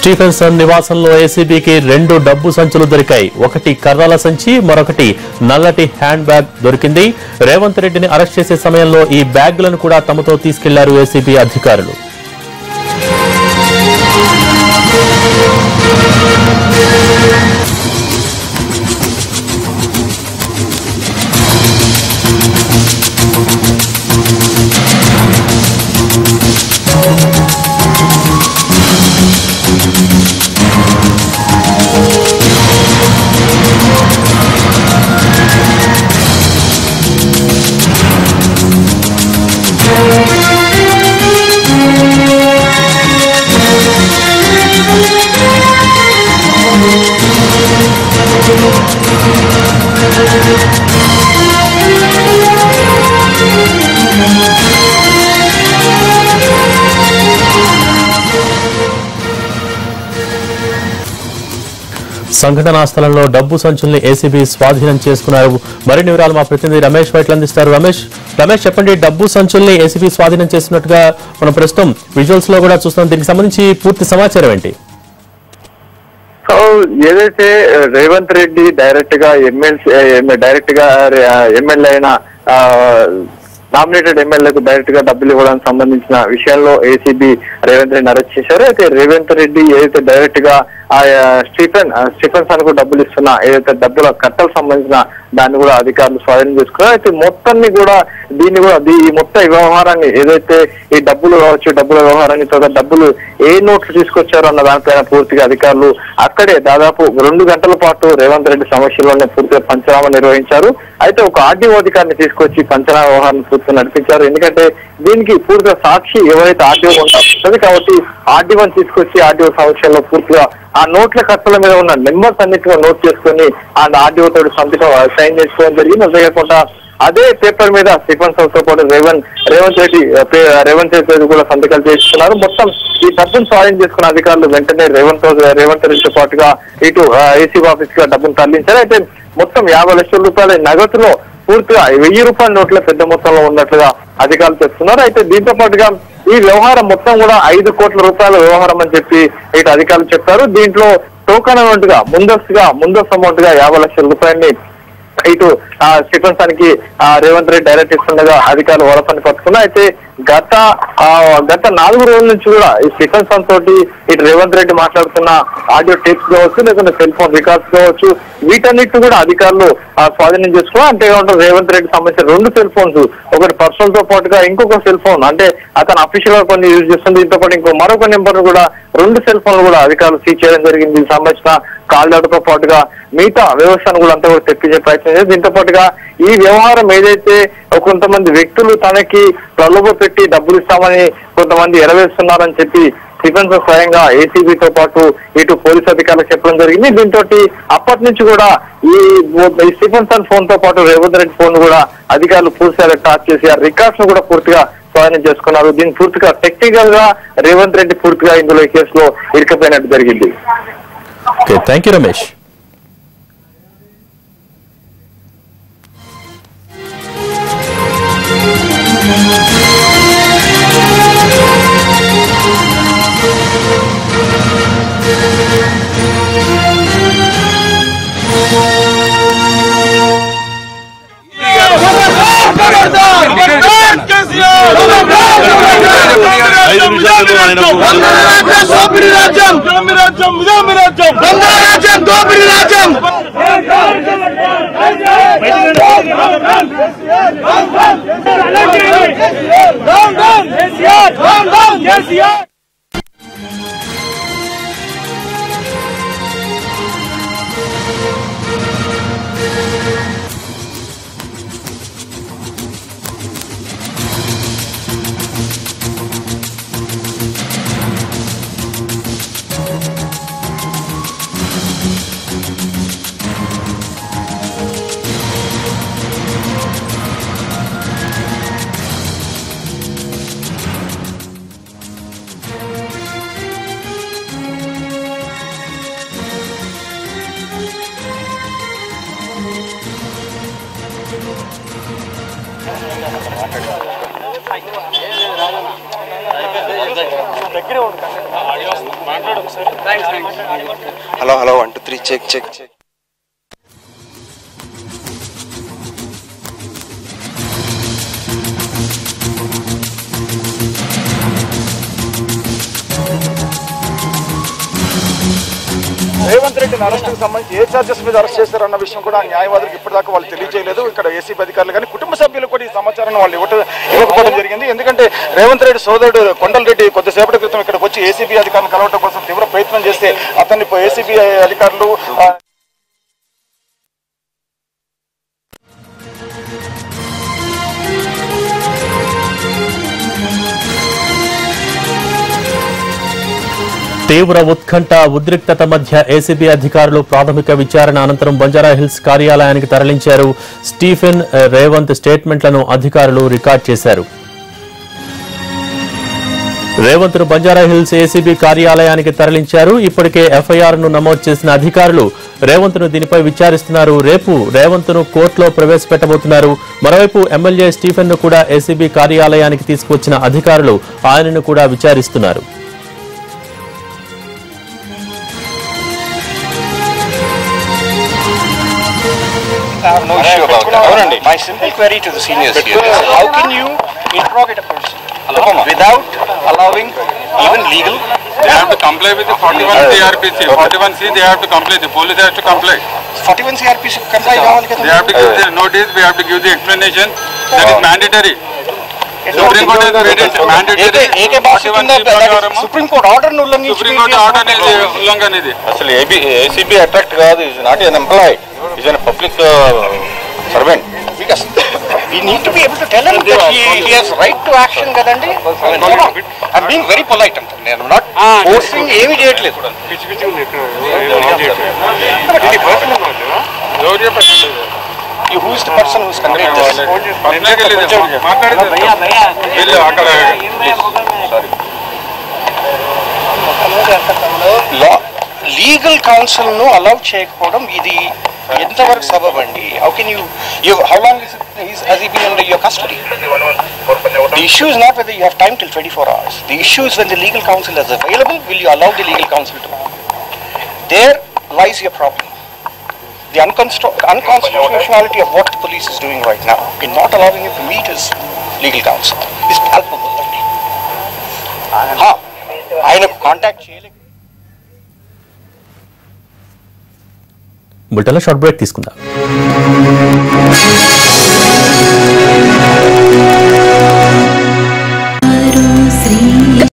Stephenson నివాసంలో ఏసీబీకి 2 డబ్బు సంచులు దొరికాయి. ఒకటి కర్రల సంచి, మరొకటి నల్లటి హ్యాండ్ బ్యాగ్ దొరికింది. రేవంత్ రెడ్డిని అరెస్ట్ చేసే సమయంలో ఈ బ్యాగ్లను కూడా తమతో తీసుకెళ్లారు ఏసీబీ అధికారులు. సంఘటనా స్థలంలో డబ్బు సంచుల్ని ఏసీబీ స్వాధీనం చేసుకున్నారు. మరిన్ని వివరాలు మా ప్రతినిధి రమేష్ వైట్లు అందిస్తారు. రమేష్ చెప్పండి, డబ్బు సంచుల్ని ఏసీబీ స్వాధీనం చేస్తున్నట్టుగా మనం ప్రస్తుతం విజువల్స్ లో కూడా చూస్తున్నాం. దీనికి సంబంధించి పూర్తి సమాచారం ఏంటి? ఏదైతే రేవంత్ రెడ్డి డైరెక్ట్ గా ఎమ్మెల్యే అయిన నామినేటెడ్ ఎమ్మెల్యేకు డైరెక్ట్ గా డబ్బులు ఇవ్వడానికి సంబంధించిన విషయంలో ఏసీబీ రేవంత్ రెడ్డిని అరెస్ట్ చేశారు. అయితే రేవంత్ రెడ్డి ఏదైతే డైరెక్ట్ గా స్టీఫెన్సన్ కు డబ్బులు ఇస్తున్న ఏదైతే డబ్బుల కట్టలకు సంబంధించిన దాన్ని కూడా అధికారులు స్వాధీనం చేసుకున్నారు. అయితే మొత్తాన్ని కూడా ఈ మొత్తం వ్యవహారాన్ని ఏదైతే ఈ డబ్బులు కావచ్చు, డబ్బుల వ్యవహారాన్ని తర్వాత డబ్బులు ఏ నోట్లు తీసుకొచ్చారో అన్న దానిపైన పూర్తిగా అధికారులు అక్కడే దాదాపు 2 గంటల పాటు రేవంత్ రెడ్డి సమస్యలోనే పూర్తిగా పంచనామా నిర్వహించారు. అయితే ఒక ఆర్డీఓ అధికారిని తీసుకొచ్చి పంచనామా వ్యవహారాన్ని పూర్తిగా నడిపించారు. ఎందుకంటే దీనికి పూర్తిగా సాక్షి ఎవరైతే ఆర్డీఓ ఉంటారో కాబట్టి ఆర్డీఓని తీసుకొచ్చి ఆర్డీఓ సమస్యల్లో పూర్తిగా ఆ నోట్ల కట్టల మీద ఉన్న నెంబర్స్ అన్నిటిగా నోట్ చేసుకుని ఆ ఆర్డీఓ తోటి సంతకం సైన్ చేసుకోవడం జరిగింది. అంతేకాకుండా అదే పేపర్ మీద స్టీఫెన్సన్ తో పాటు రేవంత్ రెడ్డి కూడా సంతకాలు చేస్తున్నారు. మొత్తం ఈ డబ్బును స్వాధీనం చేసుకున్న అధికారులు వెంటనే రేవంత్ రెడ్డితో పాటుగా ఇటు ఏసీబీ ఆఫీస్ గా డబ్బును తరలించారు. అయితే మొత్తం 50 లక్షల రూపాయల నగదులో పూర్తిగా 1000 రూపాయల నోట్ల పెద్ద మొత్తంలో ఉన్నట్లుగా అధికారులు చెప్తున్నారు. అయితే దీంతో పాటుగా ఈ వ్యవహారం మొత్తం కూడా 5 కోట్ల రూపాయల వ్యవహారం అని చెప్పి ఇటు అధికారులు చెప్పారు. దీంట్లో టోకన్ అమౌంట్ గా ముందస్తు అమౌంట్ గా 50 లక్షల రూపాయలని ఇటు స్టీఫెన్సన్ కి రేవంత్ రెడ్డి డైరెక్ట్ ఇస్తుండగా అధికారులు వరపని పట్టుకున్నారు. అయితే గత 4 రోజుల నుంచి కూడా ఈ స్టీఫెన్సన్ తోటి ఇటు రేవంత్ రెడ్డి మాట్లాడుతున్న ఆడియో టేప్స్ కావచ్చు, లేకుంటే సెల్ ఫోన్ రికార్డ్స్ కావచ్చు, వీటన్నిటిని కూడా అధికారులు స్వాధీనం చేసుకున్నారు. అంతేకాకుండా రేవంత్ రెడ్డి సంబంధించిన 2 సెల్ ఫోన్స్, ఒకటి పర్సనల్ తో పాటుగా ఇంకొక సెల్ ఫోన్ అంటే అతను అఫీషియల్ గా కొన్ని యూజ్ చేస్తుంది, దీంతో పాటు మరొక నెంబర్ కూడా 2 సెల్ ఫోన్లు కూడా అధికారులు సీజ్ చేయడం జరిగింది. దీనికి సంబంధించిన కాల్ తో పాటుగా మిగతా వ్యవస్థను కూడా అంతా కూడా తెప్పించే ప్రయత్నం చేసి దీంతో పాటుగా ఈ వ్యవహారం ఏదైతే కొంతమంది వ్యక్తులు తనకి ప్రలోభ పెట్టి డబ్బులు ఇస్తామని కొంతమంది ఎరవేస్తున్నారని చెప్పి స్టీఫెన్సన్ స్వయంగా ఏసీబీతో పాటు ఇటు పోలీసు అధికారులకు చెప్పడం జరిగింది. దీంతో అప్పటి నుంచి కూడా ఈ స్టీఫెన్సన్ ఫోన్ తో పాటు రేవంత్ రెడ్డి ఫోన్ కూడా అధికారులు పూర్తిగా టాచ్ చేసి ఆ రికార్డ్స్ ను కూడా పూర్తిగా స్వాధీనం చేసుకున్నారు. దీన్ని పూర్తిగా టెక్నికల్ గా రేవంత్ రెడ్డి పూర్తిగా ఇందులో ఈ కేసులో ఇరుకపోయినట్టు జరిగింది. Thank you Ramesh. దగ్గర హలో 1 2 3 చెక్. రేవంత్ రెడ్డిని అరెస్టుకు సంబంధించి ఏ చార్జెస్ మీద అరెస్ట్ చేశారన్న విషయం కూడా న్యాయవాదులకు ఇప్పటిదాకా వాళ్ళు తెలియజేయలేదు. ఇక్కడ ఏసీబీ అధికారులు కానీ కుటుంబ సభ్యులు కూడా ఈ సమాచారాన్ని వాళ్ళు ఇవ్వకపోవడం జరిగింది. ఎందుకంటే రేవంత్ రెడ్డి సోదరుడు కొండలరెడ్డి కొద్దిసేపటి క్రితం ఇక్కడికి వచ్చి ఏసీబీ అధికారులను కలవడం కోసం తీవ్ర ప్రయత్నం చేస్తే అతన్ని ఏసీబీ అధికారులు తీవ్ర ఉత్కంఠ ఉద్రిక్తత మధ్య ఏసీబీ అధికారులు ప్రాథమిక విచారణ అనంతరం బంజారాహిల్స్ కార్యాలయానికి తరలించారు. స్టీఫెన్ రేవంత్ స్టేట్మెంట్లను అధికారులు రికార్డ్ చేశారు. రేవంత్ ను బంజారాహిల్స్ ఏసీబీ కార్యాలయానికి తరలించారు. ఇప్పటికే ఎఫ్ఐఆర్ ను నమోదు చేసిన అధికారులు రేవంత్ ను దీనిపై విచారిస్తున్నారు. రేపు రేవంత్ ను కోర్టులో ప్రవేశపెట్టబోతున్నారు. మరోవైపు ఎమ్మెల్యే స్టీఫెన్ ను కూడా ఏసీబీ కార్యాలయానికి తీసుకువచ్చిన అధికారులు ఆయనను కూడా విచారిస్తున్నారు. No issue about that. My simple query to the seniors here is, how can you interrogate a person without allowing even legal? They have to comply with the 41 CRPC. 41C they have to comply. The police have to comply. 41 CRPC comply కావాలి కదా. They have to give the notice. We have to give the explanation. That is mandatory. Supreme Court has made it mandatory. AK బాస్ supreme court order ఉల్లంఘించి Supreme Court order is ఉల్లంఘన ఇది. అసలు ACB attract కాదు, is not an employee, is an public servant. Because we need to be able to tell him that he has right to action kadandi. I'm being very polite. I'm not forcing ఏమీ చేయట్లేదు. Who is the person who is conducting this? Legal counsel no allow చేయకపోవడం ఇది ఎంతవరకు సబబండి? How can you how long has he been under your custody? The issue is not whether you have time till 24 hours. The issue is when the legal counsel is available, will you allow the legal counsel to? There lies your problem. The unconstitutionality of what the police is doing right now in not allowing him to meet his legal counsel is palpable. ఆయన contact చేయలేదు. బులెటిన్లో short break తీసుకుందాం.